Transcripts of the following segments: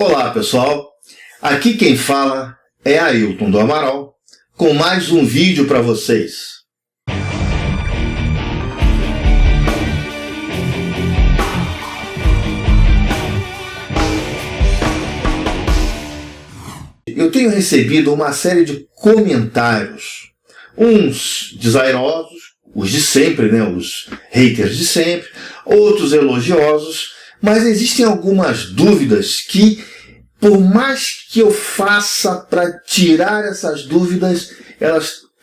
Olá pessoal, aqui quem fala é Ailton do Amaral, com mais um vídeo para vocês. Eu tenho recebido uma série de comentários, uns desairosos, os de sempre, os haters de sempre, outros elogiosos, mas existem algumas dúvidas que, por mais que eu faça para tirar essas dúvidas,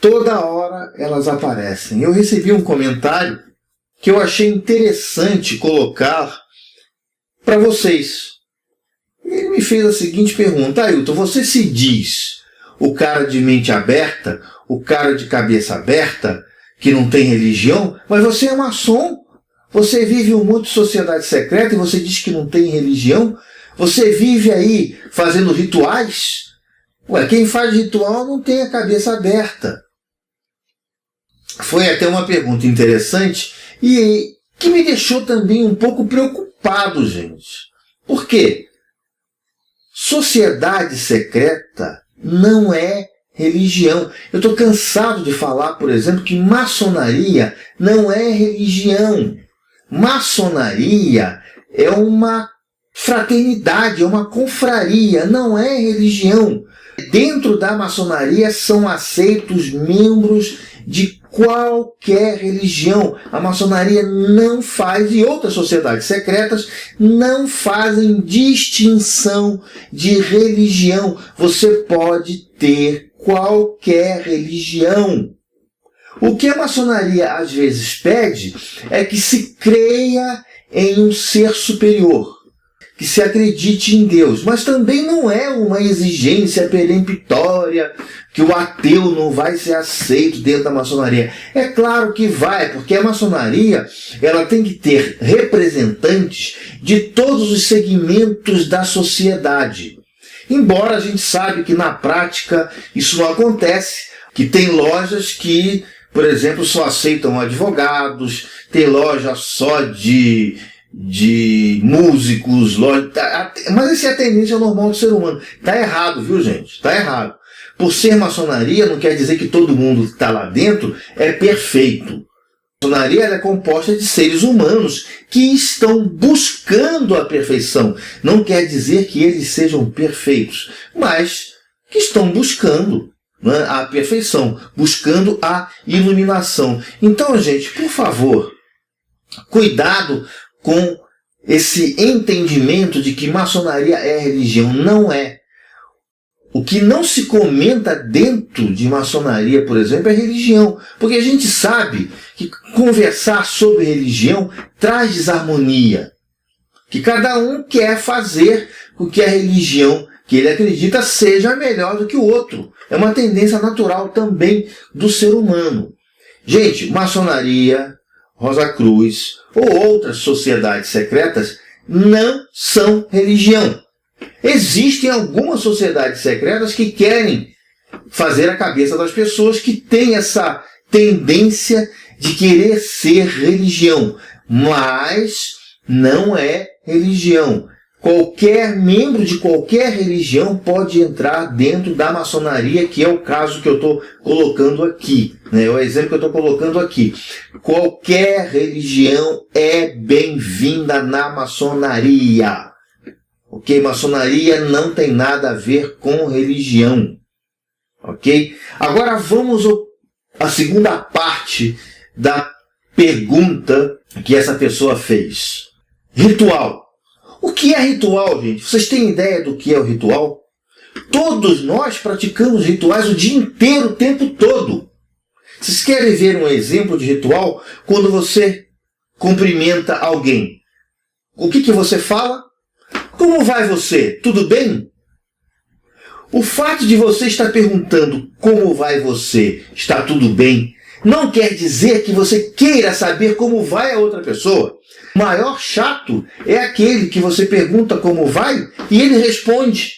toda hora elas aparecem. Eu recebi um comentário que eu achei interessante colocar para vocês. Ele me fez a seguinte pergunta: Ailton, você se diz o cara de mente aberta, o cara de cabeça aberta, que não tem religião, mas você é maçom? Você vive um monte de sociedade secreta e você diz que não tem religião? Você vive aí fazendo rituais? Quem faz ritual não tem a cabeça aberta. Foi até uma pergunta interessante e que me deixou também um pouco preocupado, gente. Por quê? Sociedade secreta não é religião. Eu estou cansado de falar, por exemplo, que maçonaria não é religião. Maçonaria é uma fraternidade, é uma confraria, não é religião. Dentro da maçonaria são aceitos membros de qualquer religião. A maçonaria não faz, e outras sociedades secretas não fazem distinção de religião. Você pode ter qualquer religião. O que a maçonaria às vezes pede é que se creia em um ser superior, que se acredite em Deus, mas também não é uma exigência peremptória que o ateu não vai ser aceito dentro da maçonaria. É claro que vai, porque a maçonaria ela tem que ter representantes de todos os segmentos da sociedade. Embora a gente sabe que na prática isso não acontece, que tem lojas que, por exemplo, só aceitam advogados, tem loja só de músicos, mas essa é a tendência normal do ser humano. Está errado, viu, gente? Está errado. Por ser maçonaria não quer dizer que todo mundo que está lá dentro é perfeito. A maçonaria é composta de seres humanos que estão buscando a perfeição. Não quer dizer que eles sejam perfeitos, mas que estão buscando a perfeição, buscando a iluminação. Então, gente, por favor, cuidado com esse entendimento de que maçonaria é religião. Não é. O que não se comenta dentro de maçonaria, por exemplo, é religião. Porque a gente sabe que conversar sobre religião traz desarmonia. Que cada um quer fazer com que a religião que ele acredita seja melhor do que o outro. É uma tendência natural também do ser humano. Gente, maçonaria, Rosa Cruz ou outras sociedades secretas não são religião. Existem algumas sociedades secretas que querem fazer a cabeça das pessoas, que têm essa tendência de querer ser religião, mas não é religião. Qualquer membro de qualquer religião pode entrar dentro da maçonaria, que é o caso que eu estou colocando aqui, é o exemplo que eu estou colocando aqui. Qualquer religião é bem-vinda na maçonaria. Ok? Maçonaria não tem nada a ver com religião. Ok? Agora vamos à segunda parte da pergunta que essa pessoa fez. Ritual. O que é ritual, gente? Vocês têm ideia do que é o ritual? Todos nós praticamos rituais o dia inteiro, o tempo todo. Vocês querem ver um exemplo de ritual? Quando você cumprimenta alguém, o que você fala? Como vai você? Tudo bem? O fato de você estar perguntando como vai você, está tudo bem, não quer dizer que você queira saber como vai a outra pessoa. O maior chato é aquele que você pergunta como vai e ele responde.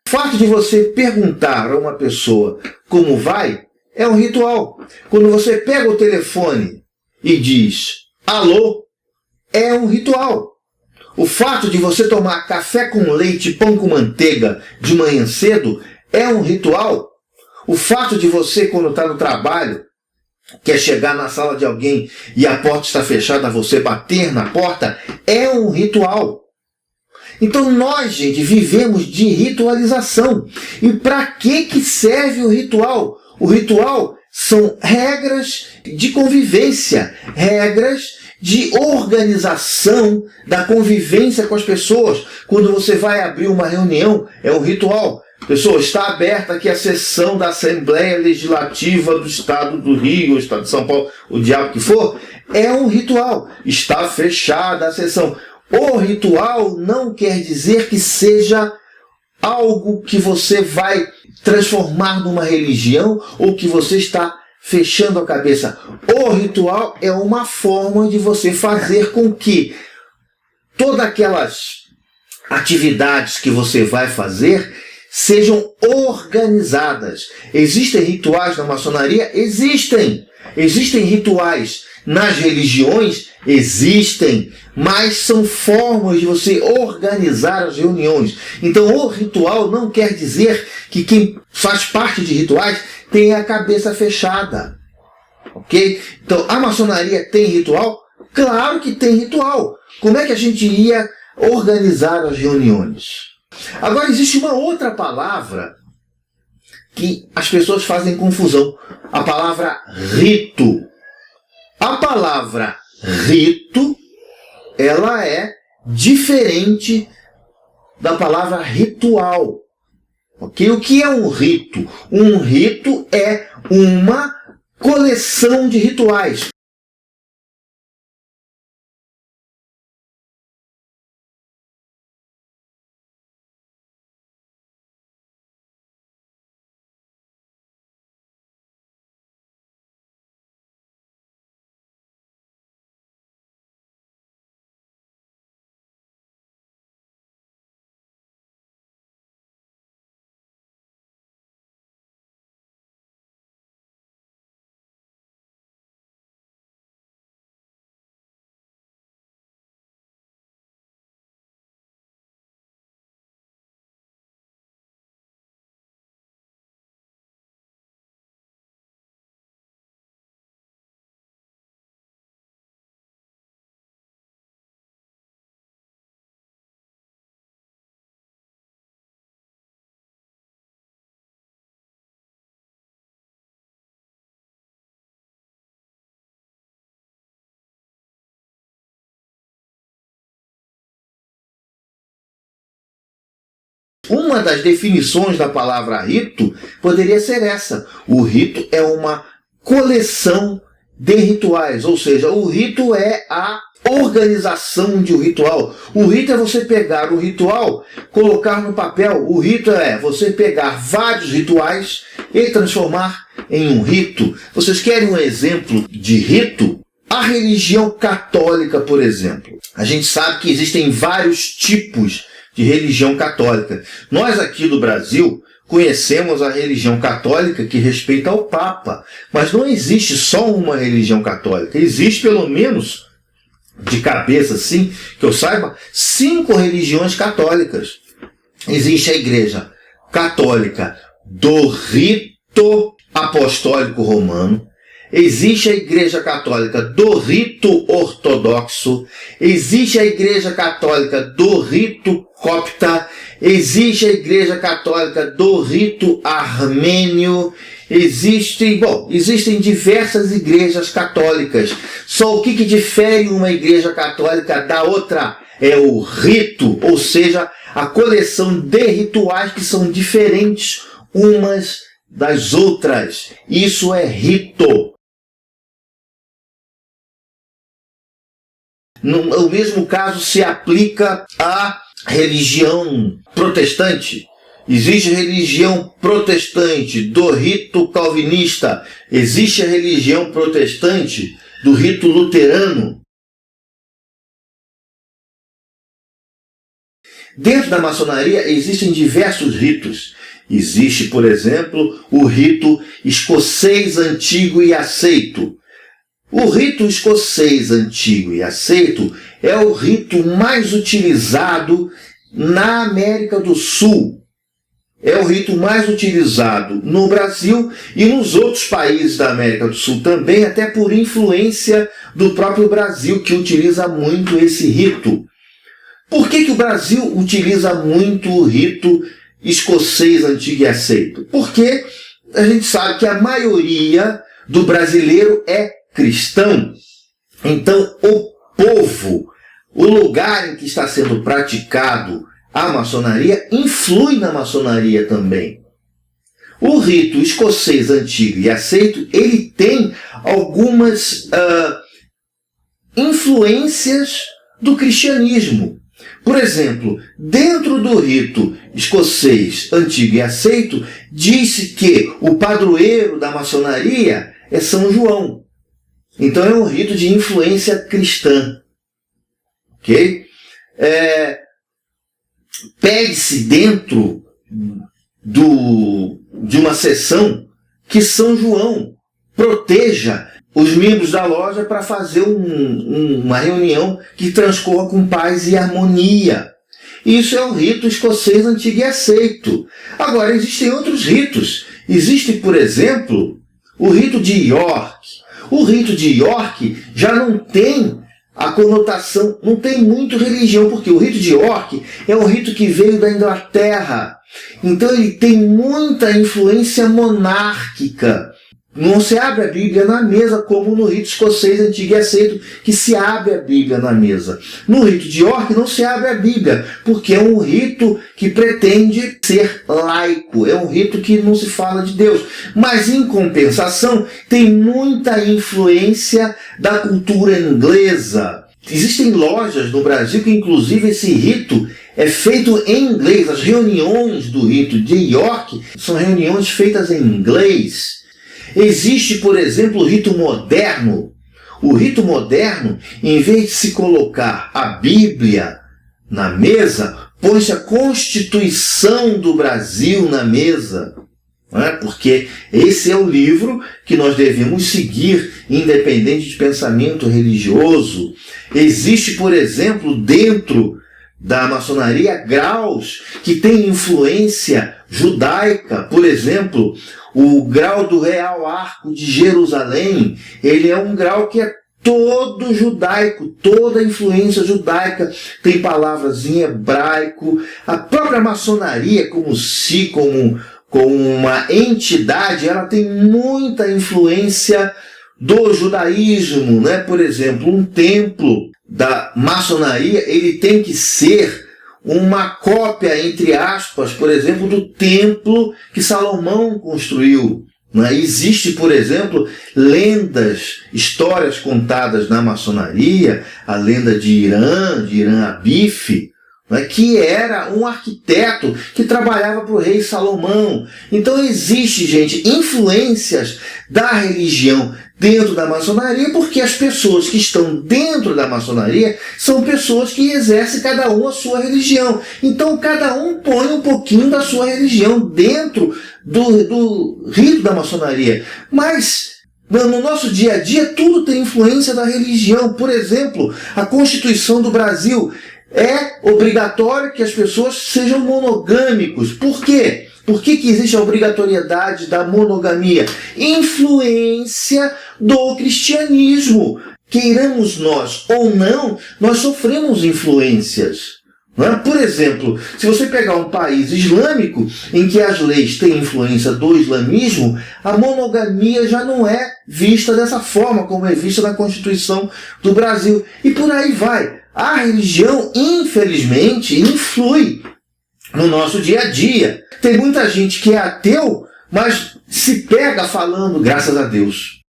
O fato de você perguntar a uma pessoa como vai é um ritual. Quando você pega o telefone e diz alô, é um ritual. O fato de você tomar café com leite e pão com manteiga de manhã cedo é um ritual. O fato de você, quando está no trabalho, quer chegar na sala de alguém e a porta está fechada, você bater na porta, é um ritual. Então nós, gente, vivemos de ritualização. E para que serve o ritual? O ritual são regras de convivência, regras de organização da convivência com as pessoas. Quando você vai abrir uma reunião, é um ritual. Pessoal, está aberta aqui a sessão da Assembleia Legislativa do Estado do Rio, Estado de São Paulo, o diabo que for, é um ritual. Está fechada a sessão. O ritual não quer dizer que seja algo que você vai transformar numa religião ou que você está fechando a cabeça. O ritual é uma forma de você fazer com que todas aquelas atividades que você vai fazer sejam organizadas. Existem rituais na maçonaria? Existem. Existem rituais nas religiões? Existem. Mas são formas de você organizar as reuniões. Então o ritual não quer dizer que quem faz parte de rituais tem a cabeça fechada. Ok? Então a maçonaria tem ritual? Claro que tem ritual. Como é que a gente ia organizar as reuniões? Agora existe uma outra palavra que as pessoas fazem confusão. A palavra rito. A palavra rito, ela é diferente da palavra ritual. Ok? O que é um rito? Um rito é uma coleção de rituais. Uma das definições da palavra rito poderia ser essa. O rito é uma coleção de rituais, ou seja, o rito é a organização de um ritual. O rito é você pegar o ritual, colocar no papel. O rito é você pegar vários rituais e transformar em um rito. Vocês querem um exemplo de rito? A religião católica, por exemplo. A gente sabe que existem vários tipos de religião católica. Nós aqui do Brasil conhecemos a religião católica que respeita ao Papa, mas não existe só uma religião católica. Existe pelo menos, de cabeça assim, que eu saiba, 5 religiões católicas. Existe a Igreja Católica do Rito Apostólico Romano, existe a Igreja Católica do Rito Ortodoxo, existe a Igreja Católica do Rito Copta, existe a Igreja Católica do Rito Armênio, existem diversas igrejas católicas. Só o que difere uma igreja católica da outra é o rito, ou seja, a coleção de rituais que são diferentes umas das outras. Isso é rito. O mesmo caso se aplica à religião protestante. Existe a religião protestante do rito calvinista. Existe a religião protestante do rito luterano. Dentro da maçonaria existem diversos ritos. Existe, por exemplo, o rito escocês antigo e aceito. O rito escocês antigo e aceito é o rito mais utilizado na América do Sul. É o rito mais utilizado no Brasil e nos outros países da América do Sul também, até por influência do próprio Brasil, que utiliza muito esse rito. Por que o Brasil utiliza muito o rito escocês antigo e aceito? Porque a gente sabe que a maioria do brasileiro é cristão. Então, o povo, o lugar em que está sendo praticado a maçonaria, influi na maçonaria também. O rito escocês antigo e aceito, ele tem algumas influências do cristianismo. Por exemplo, dentro do rito escocês antigo e aceito, diz-se que o padroeiro da maçonaria é São João. Então é um rito de influência cristã. Ok? Pede-se dentro de uma sessão que São João proteja os membros da loja para fazer uma reunião que transcorra com paz e harmonia. Isso é o rito escocês antigo e aceito. Agora, existem outros ritos. Existe, por exemplo, o rito de York. O rito de York já não tem a conotação, não tem muito religião, porque o rito de York é um rito que veio da Inglaterra. Então ele tem muita influência monárquica. Não se abre a Bíblia na mesa como no rito escocês antigo e aceito, que se abre a Bíblia na mesa. No rito de York não se abre a Bíblia, porque é um rito que pretende ser laico, é um rito que não se fala de Deus. Mas, em compensação, tem muita influência da cultura inglesa. Existem lojas no Brasil que, inclusive, esse rito é feito em inglês. As reuniões do rito de York são reuniões feitas em inglês. Existe, por exemplo, o rito moderno. O rito moderno, em vez de se colocar a Bíblia na mesa, põe-se a Constituição do Brasil na mesa. Não é? Porque esse é o livro que nós devemos seguir, independente de pensamento religioso. Existe, por exemplo, dentro da maçonaria, graus que têm influência judaica. Por exemplo, o grau do Real Arco de Jerusalém, ele é um grau que é todo judaico, toda a influência judaica, tem palavras em hebraico. A própria maçonaria, como uma entidade, ela tem muita influência do judaísmo, né? Por exemplo, um templo da maçonaria, ele tem que ser uma cópia, entre aspas, por exemplo, do templo que Salomão construiu. Né? Existe, por exemplo, lendas, histórias contadas na maçonaria, a lenda de Irã Abif, né? Que era um arquiteto que trabalhava para o rei Salomão. Então existe, gente, influências da religião dentro da maçonaria, porque as pessoas que estão dentro da maçonaria são pessoas que exercem cada um a sua religião. Então cada um põe um pouquinho da sua religião dentro do rito da maçonaria. Mas no nosso dia a dia tudo tem influência da religião. Por exemplo, a Constituição do Brasil é obrigatório que as pessoas sejam monogâmicos. Por quê? Por que existe a obrigatoriedade da monogamia? Influência do cristianismo. Queiramos nós ou não, nós sofremos influências. Não é? Por exemplo, se você pegar um país islâmico em que as leis têm influência do islamismo, a monogamia já não é vista dessa forma como é vista na Constituição do Brasil. E por aí vai. A religião, infelizmente, influi no nosso dia a dia. Tem muita gente que é ateu, mas se pega falando graças a Deus.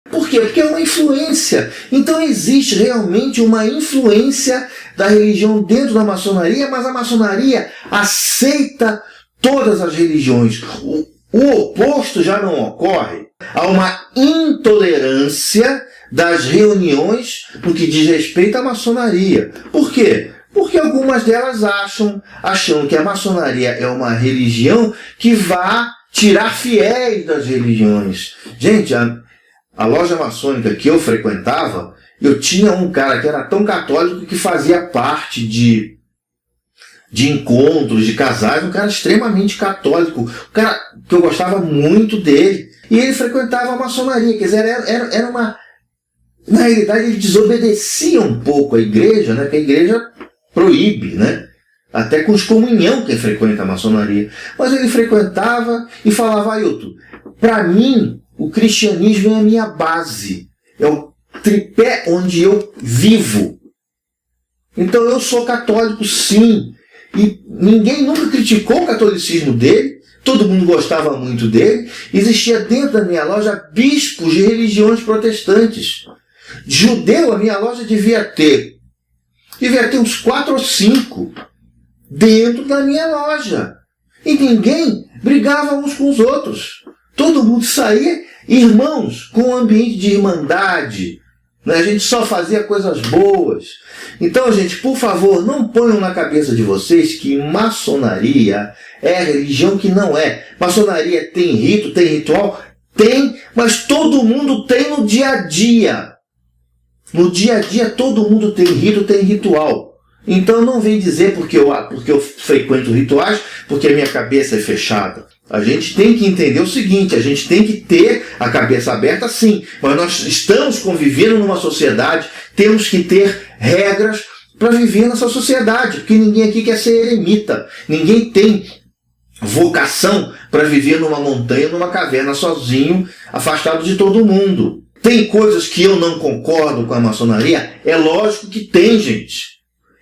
Por quê? Porque é uma influência. Então existe realmente uma influência da religião dentro da maçonaria, mas a maçonaria aceita todas as religiões. O oposto já não ocorre. Há uma intolerância das reuniões no que diz respeito à maçonaria. Por quê? Porque algumas delas acham que a maçonaria é uma religião que vai tirar fiéis das religiões. Gente, a loja maçônica que eu frequentava, eu tinha um cara que era tão católico que fazia parte de encontros de casais, um cara extremamente católico, um cara que eu gostava muito dele, e ele frequentava a maçonaria, quer dizer, era uma... Na realidade, ele desobedecia um pouco a igreja, né, que a igreja proíbe, né, até com excomunhão quem frequenta a maçonaria, mas ele frequentava e falava: Ailton, para mim, o cristianismo é a minha base, é o tripé onde eu vivo. Então eu sou católico, sim. E ninguém nunca criticou o catolicismo dele, todo mundo gostava muito dele. Existia dentro da minha loja bispos de religiões protestantes. Judeu, a minha loja devia ter uns 4 ou 5 dentro da minha loja. E ninguém brigava uns com os outros. Todo mundo saía irmãos, com um ambiente de irmandade. A gente só fazia coisas boas. Então, gente, por favor, não ponham na cabeça de vocês que maçonaria é religião, que não é. Maçonaria tem rito, tem ritual? Tem, mas todo mundo tem no dia a dia. No dia a dia todo mundo tem rito, tem ritual. Então não vem dizer porque eu frequento rituais, porque a minha cabeça é fechada. A gente tem que entender o seguinte: a gente tem que ter a cabeça aberta, sim, mas nós estamos convivendo numa sociedade, temos que ter regras para viver nessa sociedade, porque ninguém aqui quer ser eremita, ninguém tem vocação para viver numa montanha, numa caverna sozinho, afastado de todo mundo. Tem coisas que eu não concordo com a maçonaria? É lógico que tem, gente.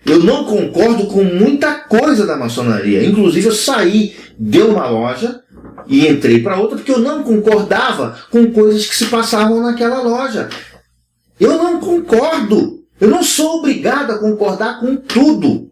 Eu não concordo com muita coisa da maçonaria. Inclusive, eu saí de uma loja e entrei para outra porque eu não concordava com coisas que se passavam naquela loja. Eu não concordo. Eu não sou obrigado a concordar com tudo.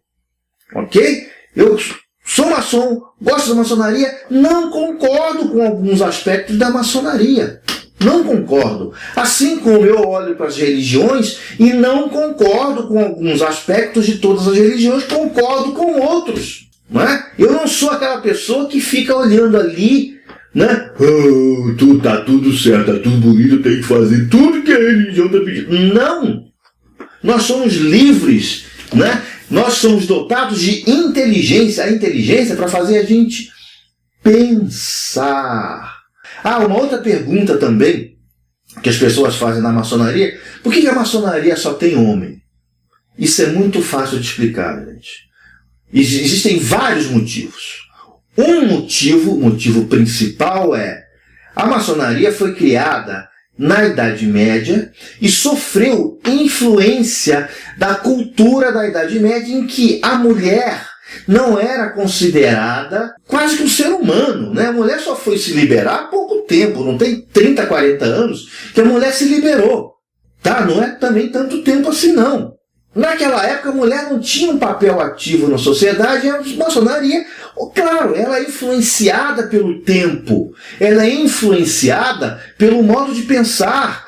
Ok? Eu sou maçom, gosto da maçonaria, não concordo com alguns aspectos da maçonaria. Não concordo. Assim como eu olho para as religiões e não concordo com alguns aspectos de todas as religiões, concordo com outros. Não é? Eu não sou aquela pessoa que fica olhando ali, né? Oh, tá tudo certo, tá tudo bonito, tem que fazer tudo que a religião está pedindo. Não! Nós somos livres, né? Nós somos dotados de inteligência. A inteligência é para fazer a gente pensar. Uma outra pergunta também que as pessoas fazem na maçonaria: por que a maçonaria só tem homem? Isso é muito fácil de explicar, gente. Existem vários motivos. Um motivo principal é: a maçonaria foi criada na Idade Média e sofreu influência da cultura da Idade Média, em que a mulher não era considerada quase que um ser humano, né? A mulher só foi se liberar há pouco tempo, não tem 30, 40 anos que a mulher se liberou, tá? Não é também tanto tempo assim, não. Naquela época a mulher não tinha um papel ativo na sociedade, a maçonaria, claro, ela é influenciada pelo tempo, ela é influenciada pelo modo de pensar,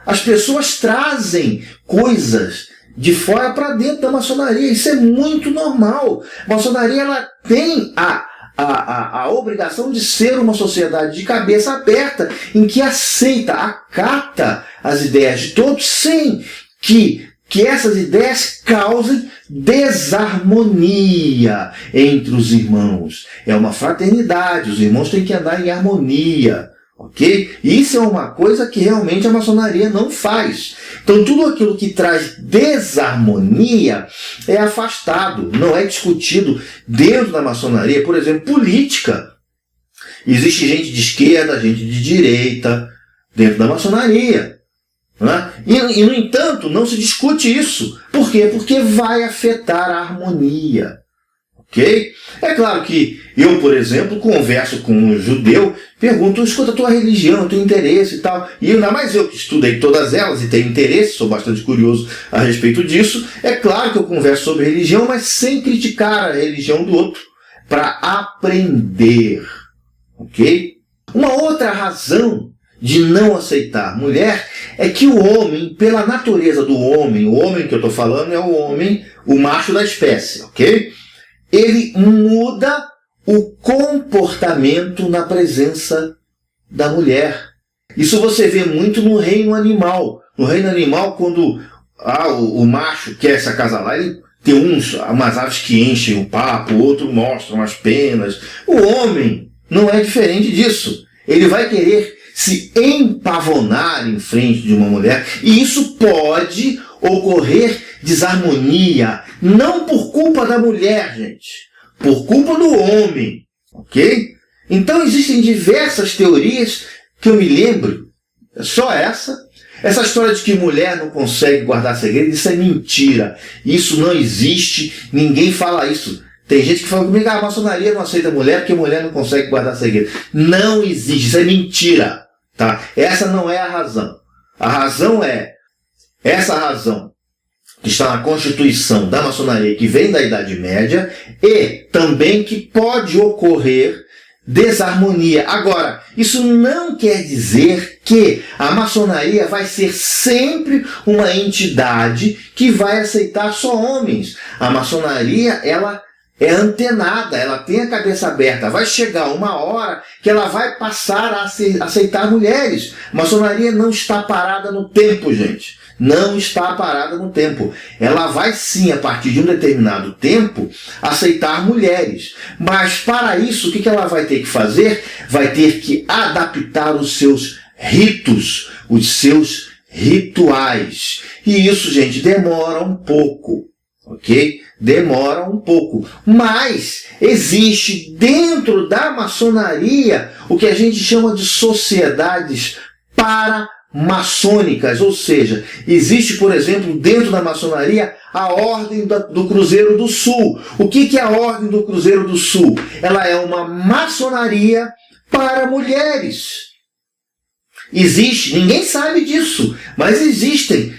as pessoas trazem coisas de fora para dentro da maçonaria. Isso é muito normal. A maçonaria, ela tem a obrigação de ser uma sociedade de cabeça aberta, em que aceita, acata as ideias de todos, sem que essas ideias causem desarmonia entre os irmãos. É uma fraternidade, os irmãos têm que andar em harmonia. Ok? Isso é uma coisa que realmente a maçonaria não faz. Então tudo aquilo que traz desarmonia é afastado, não é discutido dentro da maçonaria. Por exemplo, política. Existe gente de esquerda, gente de direita dentro da maçonaria. Né? E, no entanto, não se discute isso. Por quê? Porque vai afetar a harmonia. Ok? É claro que eu, por exemplo, converso com um judeu, pergunto: escuta, a tua religião, o teu interesse e tal. E ainda mais eu que estudei todas elas e tenho interesse, sou bastante curioso a respeito disso. É claro que eu converso sobre religião, mas sem criticar a religião do outro, para aprender. Ok? Uma outra razão de não aceitar mulher é que o homem, pela natureza do homem, o homem que eu estou falando é o homem, o macho da espécie, ok? Ele muda o comportamento na presença da mulher. Isso você vê muito no reino animal. No reino animal, quando o macho quer se acasalar, ele tem umas aves que enchem o papo, o outro mostra umas penas. O homem não é diferente disso. Ele vai querer se empavonar em frente de uma mulher, e isso pode ocorrer desarmonia, não por culpa da mulher, gente, por culpa do homem, ok? Então existem diversas teorias que eu me lembro, é só essa história de que mulher não consegue guardar segredo, isso é mentira, isso não existe, ninguém fala isso. Tem gente que fala comigo, a maçonaria não aceita mulher porque mulher não consegue guardar segredo. Não existe, isso é mentira. Tá? Essa não é a razão. A razão é essa razão que está na Constituição da maçonaria, que vem da Idade Média, e também que pode ocorrer desarmonia. Agora, isso não quer dizer que a maçonaria vai ser sempre uma entidade que vai aceitar só homens. A maçonaria, ela é antenada, ela tem a cabeça aberta. Vai chegar uma hora que ela vai passar a aceitar mulheres. A maçonaria não está parada no tempo, gente. Não está parada no tempo. Ela vai sim, a partir de um determinado tempo, aceitar mulheres. Mas para isso, o que ela vai ter que fazer? Vai ter que adaptar os seus ritos, os seus rituais. E isso, gente, demora um pouco. Ok? Demora um pouco. Mas existe dentro da maçonaria o que a gente chama de sociedades paramaçônicas. Ou seja, existe, por exemplo, dentro da maçonaria a Ordem do Cruzeiro do Sul. O que é a Ordem do Cruzeiro do Sul? Ela é uma maçonaria para mulheres. Existe, ninguém sabe disso, mas existem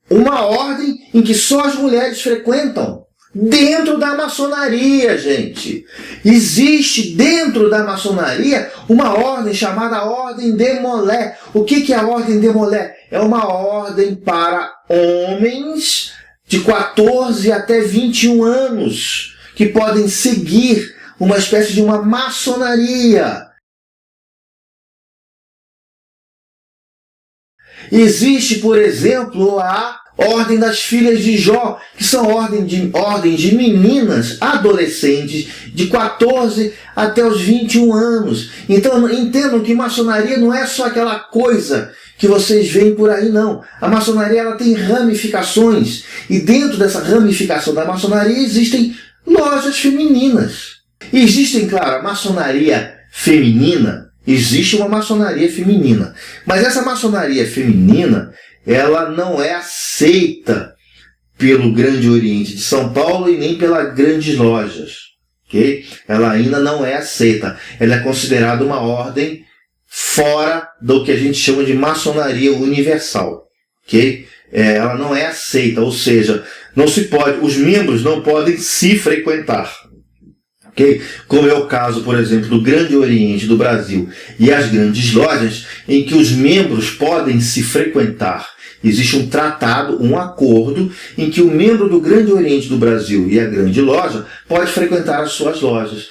uma ordem em que só as mulheres frequentam. Dentro da maçonaria, gente. Existe dentro da maçonaria uma ordem chamada Ordem de Molé. O que é a Ordem de Molé? É uma ordem para homens de 14 até 21 anos que podem seguir uma espécie de uma maçonaria. Existe, por exemplo, a Ordem das Filhas de Jó, que são ordens de meninas adolescentes de 14 até os 21 anos. Então entendam que maçonaria não é só aquela coisa que vocês veem por aí, não. A maçonaria ela tem ramificações, e dentro dessa ramificação da maçonaria existem lojas femininas. E existem, claro, a maçonaria feminina. Existe uma maçonaria feminina, mas essa maçonaria feminina ela não é aceita pelo Grande Oriente de São Paulo e nem pelas grandes lojas, ok? Ela ainda não é aceita. Ela é considerada uma ordem fora do que a gente chama de maçonaria universal, ok? Ela não é aceita, ou seja, não se pode, os membros não podem se frequentar. Okay? Como é o caso, por exemplo, do Grande Oriente do Brasil e as grandes lojas, em que os membros podem se frequentar. Existe um tratado, um acordo, em que o membro do Grande Oriente do Brasil e a grande loja pode frequentar as suas lojas.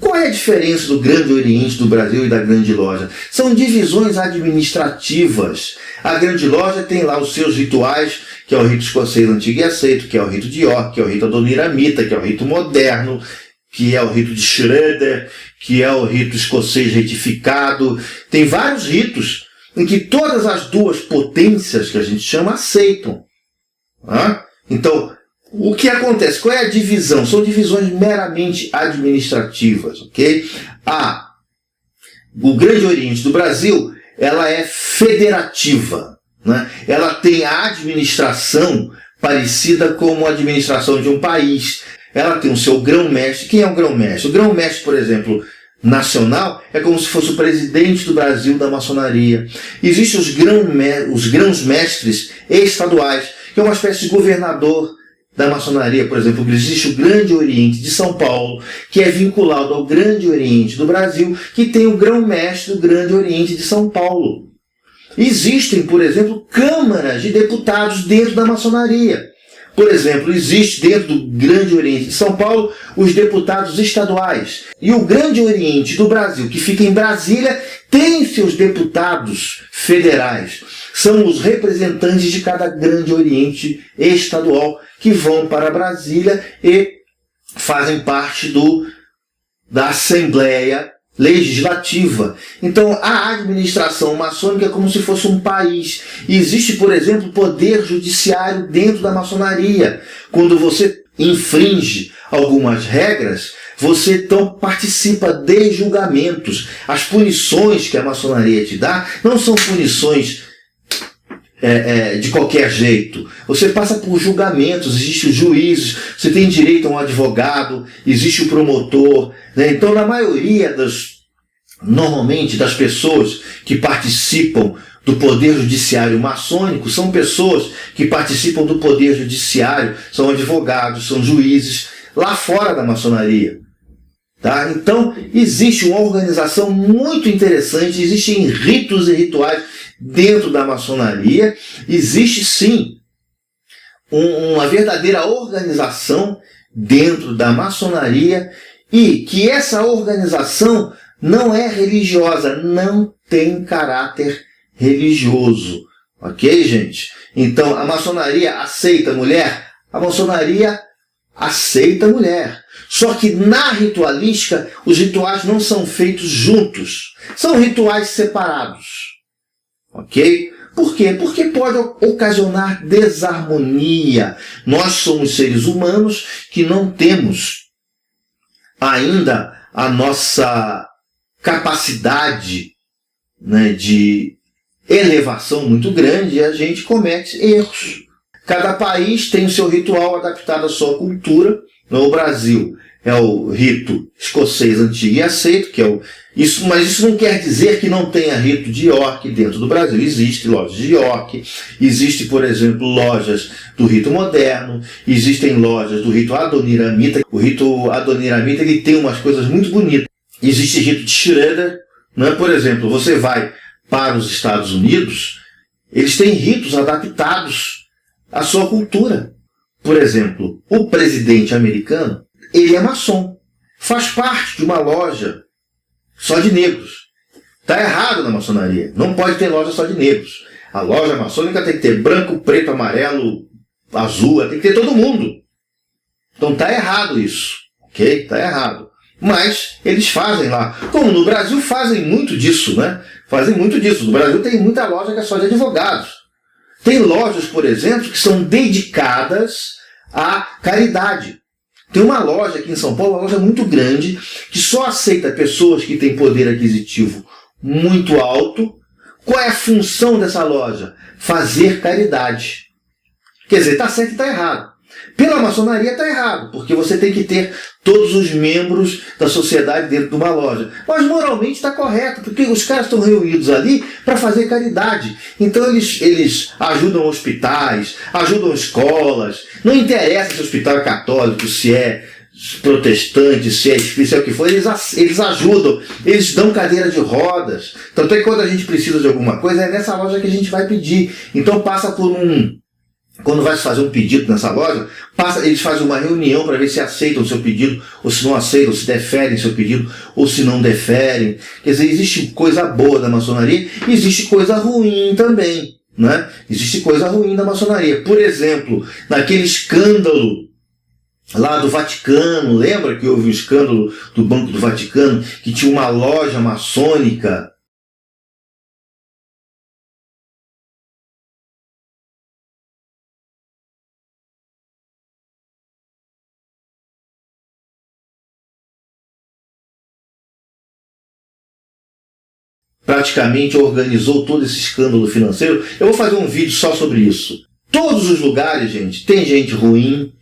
Qual é a diferença do Grande Oriente do Brasil e da grande loja? São divisões administrativas. A grande loja tem lá os seus rituais, que é o rito escocês antigo e aceito, que é o rito de York, que é o rito adoniramita, que é o rito moderno, que é o rito de Schroeder, que é o rito escocês retificado. Tem vários ritos em que todas as duas potências, que a gente chama, aceitam. Então, o que acontece? Qual é a divisão? São divisões meramente administrativas, ok? O Grande Oriente do Brasil, ela é federativa, né? Ela tem a administração parecida com a administração de um país. Ela tem o seu grão-mestre. Quem é o grão-mestre? O grão-mestre, por exemplo, nacional, é como se fosse o presidente do Brasil da maçonaria. Existem os grãos-mestres estaduais, que é uma espécie de governador da maçonaria, por exemplo, existe o Grande Oriente de São Paulo, que é vinculado ao Grande Oriente do Brasil, que tem o grão-mestre do Grande Oriente de São Paulo. Existem, por exemplo, câmaras de deputados dentro da maçonaria. Por exemplo, existe dentro do Grande Oriente de São Paulo os deputados estaduais. E o Grande Oriente do Brasil, que fica em Brasília, tem seus deputados federais. São os representantes de cada Grande Oriente estadual que vão para Brasília e fazem parte da Assembleia Legislativa. Então, a administração maçônica é como se fosse um país. E existe, por exemplo, poder judiciário dentro da maçonaria. Quando você infringe algumas regras, você então participa de julgamentos. As punições que a maçonaria te dá não são punições de qualquer jeito. Você passa por julgamentos, existem os juízes, você tem direito a um advogado, existe o promotor, né? Então, na maioria normalmente das pessoas que participam do poder judiciário maçônico, são pessoas que participam do poder judiciário, são advogados, são juízes, lá fora da maçonaria. Tá? Então, existe uma organização muito interessante, existem ritos e rituais dentro da maçonaria, existe sim uma verdadeira organização dentro da maçonaria, e que essa organização não é religiosa, não tem caráter religioso. Ok, gente? Então, a maçonaria aceita a mulher? A maçonaria aceita a mulher. Só que na ritualística, os rituais não são feitos juntos. São rituais separados. Ok? Por quê? Porque pode ocasionar desarmonia. Nós somos seres humanos que não temos ainda a nossa capacidade, né, de elevação muito grande, e a gente comete erros. Cada país tem o seu ritual adaptado à sua cultura. No Brasil é o rito escocês antigo e aceito, que é isso, mas isso não quer dizer que não tenha rito de York dentro do Brasil. Existem lojas de York, existe, por exemplo, lojas do rito moderno, existem lojas do rito adoniramita. O rito adoniramita, ele tem umas coisas muito bonitas. Existe rito de Schroeder, né? Por exemplo, você vai para os Estados Unidos, eles têm ritos adaptados à sua cultura. Por exemplo, o presidente americano, ele é maçom, faz parte de uma loja só de negros. Está errado na maçonaria, não pode ter loja só de negros. A loja maçônica tem que ter branco, preto, amarelo, azul, tem que ter todo mundo. Então está errado isso, ok? Está errado. Mas eles fazem lá. Como no Brasil fazem muito disso, né? Fazem muito disso. No Brasil tem muita loja que é só de advogados. Tem lojas, por exemplo, que são dedicadas à caridade. Tem uma loja aqui em São Paulo, uma loja muito grande, que só aceita pessoas que têm poder aquisitivo muito alto. Qual é a função dessa loja? Fazer caridade. Quer dizer, está certo e está errado. Pela maçonaria está errado, porque você tem que ter todos os membros da sociedade dentro de uma loja. Mas moralmente está correto, porque os caras estão reunidos ali para fazer caridade. Então eles ajudam hospitais, ajudam escolas. Não interessa se o hospital é católico, se é protestante, se é espírita, se é o que for, eles ajudam, eles dão cadeira de rodas. Tanto é que quando a gente precisa de alguma coisa, é nessa loja que a gente vai pedir. Então passa por quando vai fazer um pedido nessa loja, eles fazem uma reunião para ver se aceitam o seu pedido, ou se não aceitam, se deferem seu pedido, ou se não deferem. Quer dizer, existe coisa boa da maçonaria, existe coisa ruim também, né? Existe coisa ruim da maçonaria. Por exemplo, naquele escândalo lá do Vaticano, lembra que houve um escândalo do Banco do Vaticano, que tinha uma loja maçônica? Praticamente organizou todo esse escândalo financeiro. Eu vou fazer um vídeo só sobre isso. Todos os lugares, gente, tem gente ruim,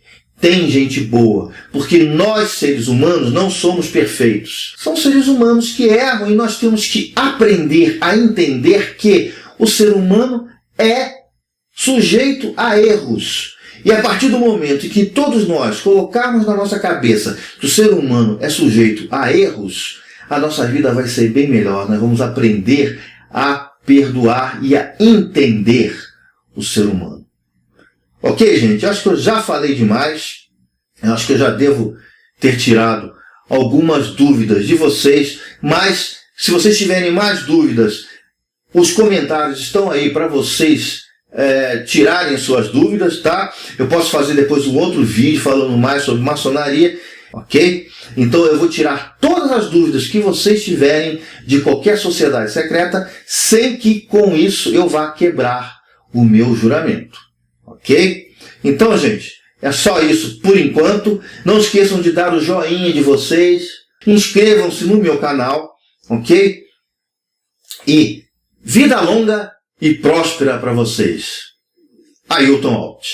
tem gente boa, porque nós, seres humanos, não somos perfeitos. São seres humanos que erram, e nós temos que aprender a entender que o ser humano é sujeito a erros. E a partir do momento em que todos nós colocarmos na nossa cabeça que o ser humano é sujeito a erros, a nossa vida vai ser bem melhor. Nós vamos aprender a perdoar e a entender o ser humano. Ok, gente? Acho que eu já falei demais. Acho que eu já devo ter tirado algumas dúvidas de vocês, mas se vocês tiverem mais dúvidas, os comentários estão aí para vocês tirarem suas dúvidas, tá? Eu posso fazer depois um outro vídeo falando mais sobre maçonaria, ok? Então eu vou tirar todas as dúvidas que vocês tiverem de qualquer sociedade secreta, sem que com isso eu vá quebrar o meu juramento, ok? Então, gente, é só isso por enquanto. Não esqueçam de dar o joinha de vocês, inscrevam-se no meu canal, ok? E vida longa e próspera para vocês. Ailton Alt.